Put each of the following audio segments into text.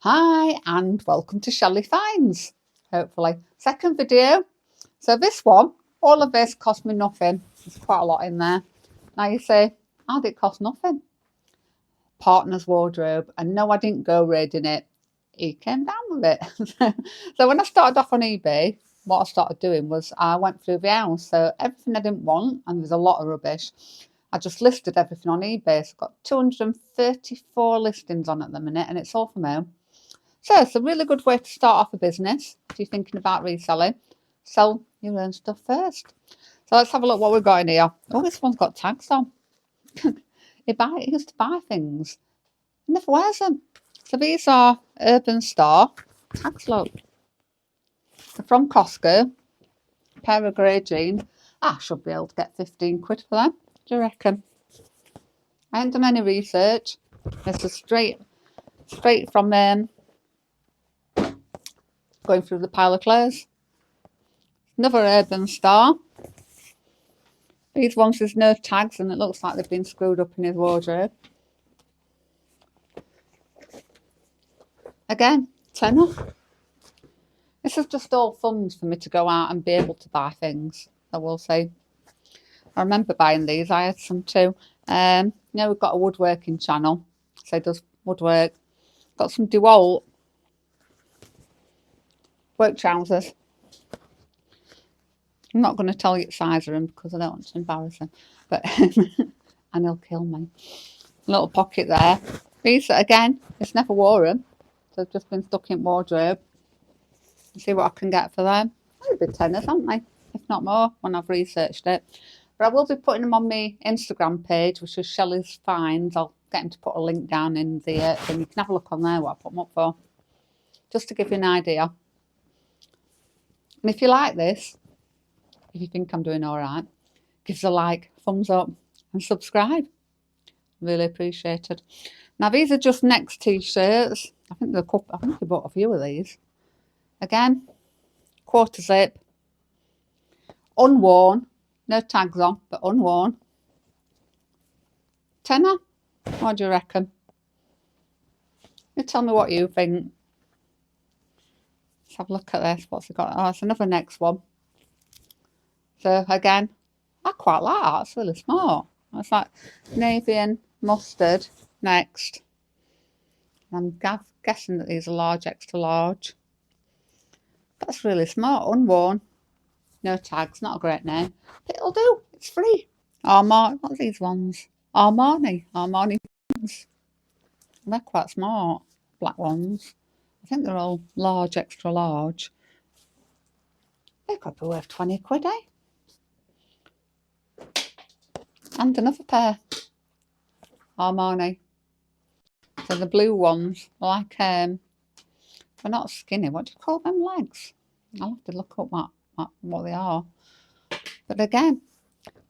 Hi and welcome to Shelley Finds, hopefully. Second video. So this one, all of this cost me nothing. There's quite a lot in there. Now you say, how did it cost nothing? Partner's wardrobe. And no, I didn't go raiding it. He came down with it. So when I started off on eBay, what I started doing was I went through the house. So everything I didn't want, and there's a lot of rubbish, I just listed everything on eBay. So I've got 234 listings on at the minute, and it's all for me. So it's a really good way to start off a business if you're thinking about reselling. Sell your own stuff first. So let's have a look what we've got in here. Oh, this one's got tags on. He used to buy things. He never wears them. So these are Urban Star tags, look. They're from Costco. A pair of grey jeans. I should be able to get 15 quid for them. What do you reckon? I haven't done any research. This is straight from going through the pile of clothes. Another Urban Star. These ones there's no tags and it looks like they've been screwed up in his wardrobe. Again, tenner. This is just all funds for me to go out and be able to buy things, I will say. I remember buying these, I had some too. We've got a woodworking channel, so it does woodwork. Got some DeWalt work trousers. I'm not going to tell you the size of them because I don't want to embarrass him, but and he'll kill me. Little pocket there. These again, it's never wore them, so they've just been stuck in wardrobe. See what I can get for them. They'll be tenors, aren't they? If not more, when I've researched it. But I will be putting them on my Instagram page, which is Shelley's Finds. I'll get him to put a link down in the thing. You can have a look on there what I put them up for, just to give you an idea. And if you like this, if you think I'm doing all right, give us a like, thumbs up, and subscribe. Really appreciated. Now these are just Next t-shirts. I think we bought a few of these. Again, quarter zip, unworn, no tags on, but unworn. Tenner. What do you reckon? You tell me what you think. Let's have a look at this. What's it got? Oh, it's another Next one. So again, I quite like that. It's really smart. It's like navy and mustard Next. I'm guessing that these are large, extra large. That's really smart. Unworn. No tags. Not a great name. But it'll do. It's free. Armani. What's these ones? Armani ones. They're quite smart. Black ones. I think they're all large, extra large. They could be worth 20 quid, eh? And another pair. Armani. So the blue ones, like they're not skinny. What do you call them? Legs? I'll have to look up what they are. But again,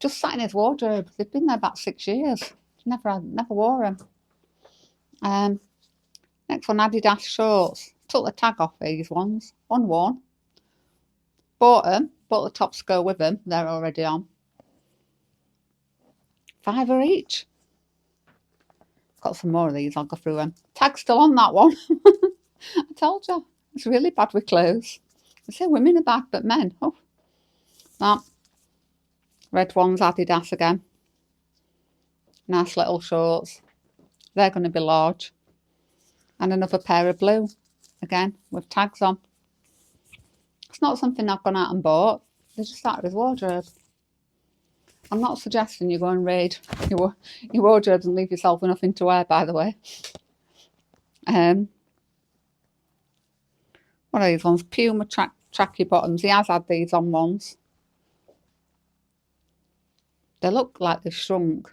just sat in his wardrobe. They've been there about 6 years. Never wore them. Next one, Adidas shorts. Took the tag off these ones. Unworn. Bought them. Bought the tops to go with them. They're already on. £5 each. Got some more of these. I'll go through them. Tag's still on that one. I told you. It's really bad with clothes. I say women are bad, but men. Oh. That. Red ones, Adidas again. Nice little shorts. They're going to be large. And another pair of blue. Again, with tags on. It's not something I've gone out and bought. They're just out of his wardrobe. I'm not suggesting you go and raid your wardrobes and leave yourself with nothing to wear, by the way. What are these ones? Puma tracky bottoms. He has had these on once. They look like they've shrunk.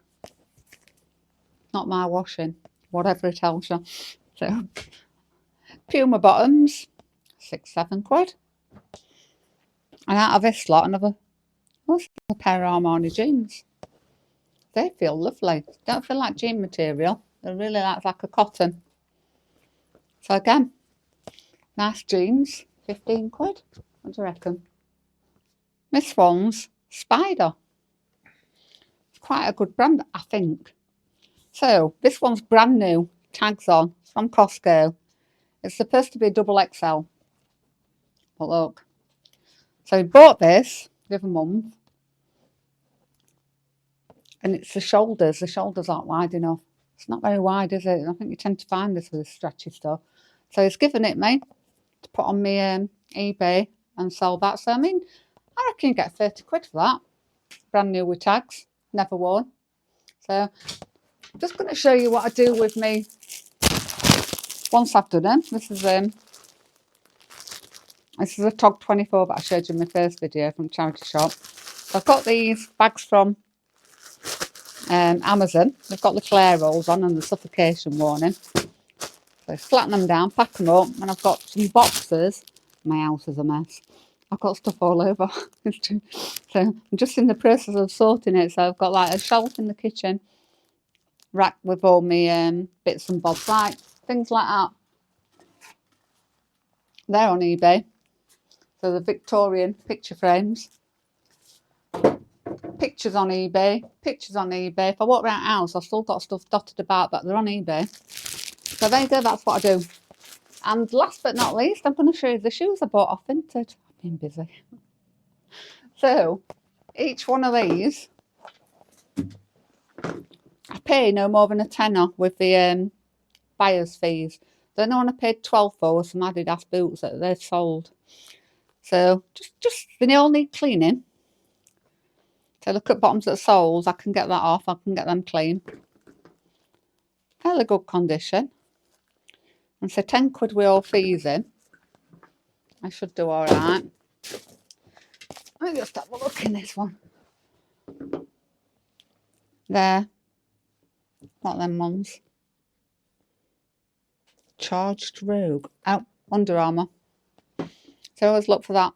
Not my washing. Whatever it tells you. So, Puma bottoms. 6-7 quid. And out of this lot, another pair of Armani jeans. They feel lovely. Don't feel like jean material. They really like a cotton. So again, nice jeans. 15 quid. What do you reckon? This one's Spider. It's quite a good brand, I think. So this one's brand new. Tags on. It's from Costco. It's supposed to be a double XL. But look. So I bought this the other month. And it's the shoulders. The shoulders aren't wide enough. It's not very wide, is it? I think you tend to find this with stretchy stuff. So he's given it me to put on my eBay and sell that. So, I mean, I reckon you get 30 quid for that. Brand new with tags. Never worn. So, I'm just going to show you what I do with me once I've done them. This is a TOG 24 that I showed you in my first video from Charity Shop. So I've got these bags from Amazon. They've got the flare rolls on and the suffocation warning. So flatten them down, pack them up, and I've got some boxes. My house is a mess. I've got stuff all over. So I'm just in the process of sorting it. So I've got like a shelf in the kitchen, rack with all my bits and bobs, like things like that. They're on eBay. So the Victorian picture frames. Pictures on eBay. Pictures on eBay. If I walk around the house, I've still got stuff dotted about, but they're on eBay. So there you go, that's what I do. And last but not least, I'm going to show you the shoes I bought off Vinted. I've been busy. So, each one of these, I pay no more than a tenner with the buyer's fees. Then I paid 12 for some Adidas boots that they've sold. So, just they all need cleaning. So look at bottoms of the soles, I can get that off, I can get them clean. Fairly good condition. And so 10 quid with all fees in. I should do alright. Let me just have a look in this one. There. What are them ones? Charged Rogue. Oh, Under Armour. So I always look for that.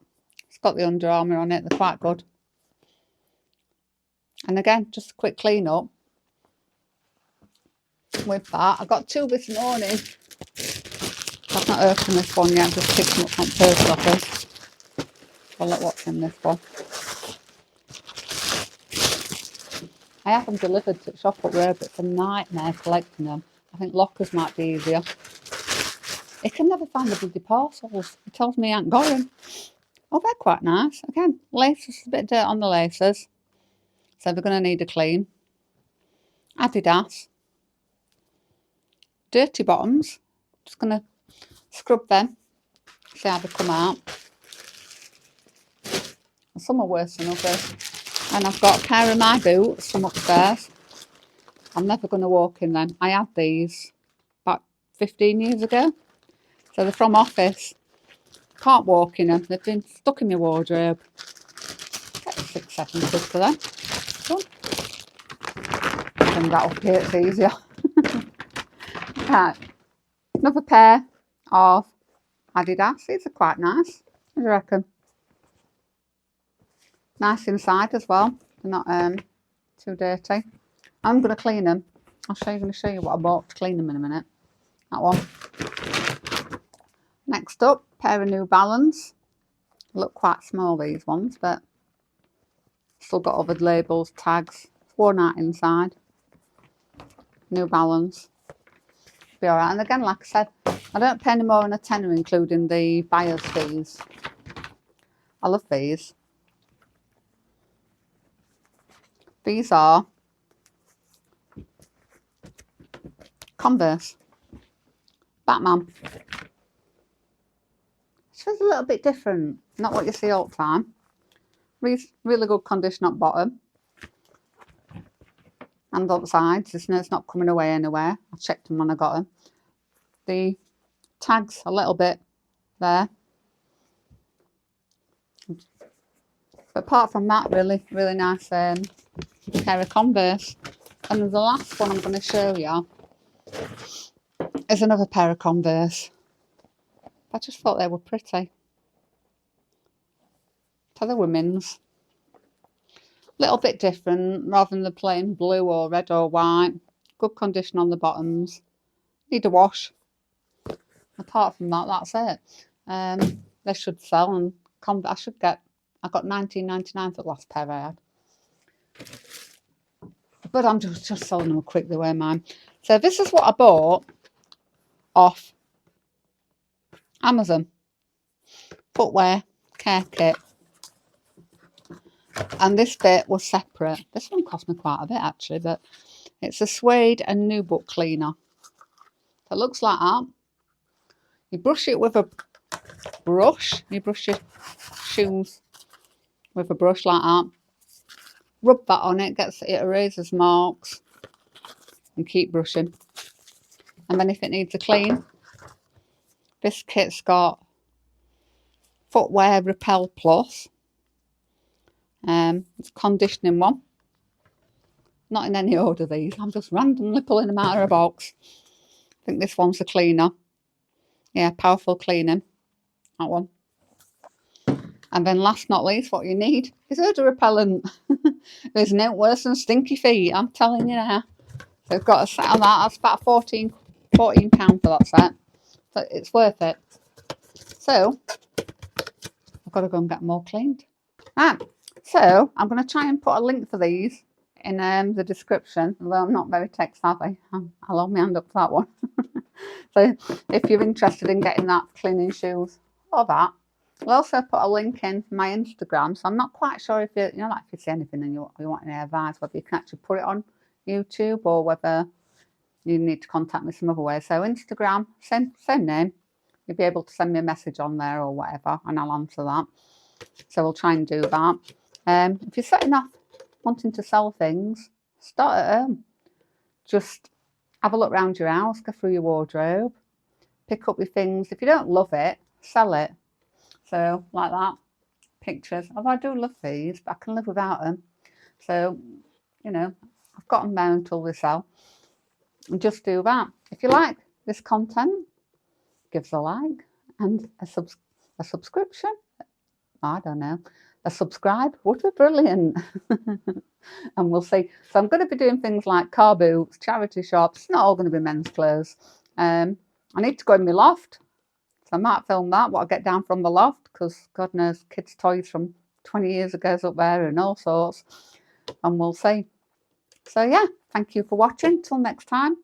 It's got the Under Armour on it. They're quite good. And again, just a quick clean up with that. I got two this morning. I've not opened this one yet. Just picked them up from post office. Well, look what's in this one. I have them delivered to the shop up there, but it's a nightmare collecting them. I think lockers might be easier. He can never find the bloody parcels. He tells me he ain't got them. Oh, they're quite nice. Again, laces, a bit of dirt on the laces. So they're going to need a clean. Adidas. Dirty bottoms. Just going to scrub them. See how they come out. Some are worse than others. And I've got a pair of my boots from upstairs. I'm never going to walk in them. I had these about 15 years ago. So they're from office. Can't walk in them. They've been stuck in my wardrobe. Get 6, 7 quid for them. Done. Bring that up here, it's easier. Right. Another pair of Adidas. These are quite nice. What do you reckon? Nice inside as well. They're not too dirty. I'm going to clean them. I'm going to show you what I bought to clean them in a minute. That one. Next up, pair of New Balance. Look quite small, these ones, but still got other labels, tags. It's worn out inside. New Balance. Be alright. And again, like I said, I don't pay any more than a tenner, including the buyer's fees. I love these. These are Converse. Batman. It's just a little bit different. Not what you see all the time. Really good condition at bottom. And on the sides. It's not coming away anywhere. I checked them when I got them. The tags a little bit there. But apart from that, really nice pair of Converse. And the last one I'm going to show you is another pair of Converse. I just thought they were pretty. So they're women's. Little bit different, rather than the plain blue or red or white. Good condition on the bottoms. Need a wash. Apart from that, that's it. They should sell, and I got $19.99 for the last pair I had. But I'm just selling them quick, they were mine. So this is what I bought off Amazon. Footwear care kit. And this bit was separate. This one cost me quite a bit actually, but it's a suede and nubuck cleaner. So it looks like that. You brush it with a brush. You brush your shoes with a brush like that. Rub that on it, it erases marks. And keep brushing. And then if it needs a clean, this kit's got Footwear Repel Plus. It's a conditioning one. Not in any order these. I'm just randomly pulling them out of a box. I think this one's a cleaner. Yeah, powerful cleaning. That one. And then last not least, what you need is odor repellent. There's no worse than stinky feet, I'm telling you now. So I've got a set on that. That's about £14 for that set. So it's worth it. So I've got to go and get them all cleaned. Right. So I'm going to try and put a link for these in the description. Although I'm not very tech savvy, I'll hold my hand up for that one. So if you're interested in getting that cleaning shoes or that, I'll also put a link in for my Instagram. So I'm not quite sure if you know, like if you see anything and you want any advice, whether you can actually put it on YouTube or whether you need to contact me some other way. So Instagram, same name. You'll be able to send me a message on there or whatever, and I'll answer that. So we'll try and do that. If you're setting off wanting to sell things, start at home. Just have a look around your house, go through your wardrobe, pick up your things. If you don't love it, sell it. So like that, pictures. Although I do love these, but I can live without them. So, you know, I've got them there until they sell. And just do that. If you like this content, give us a like and a subscription. I don't know. A subscribe would be brilliant. And we'll see. So I'm going to be doing things like car boots, charity shops. It's not all going to be men's clothes. I need to go in my loft. So I might film that, what I get down from the loft, because God knows kids' toys from 20 years ago is up there and all sorts. And we'll see. So yeah, thank you for watching. Till next time.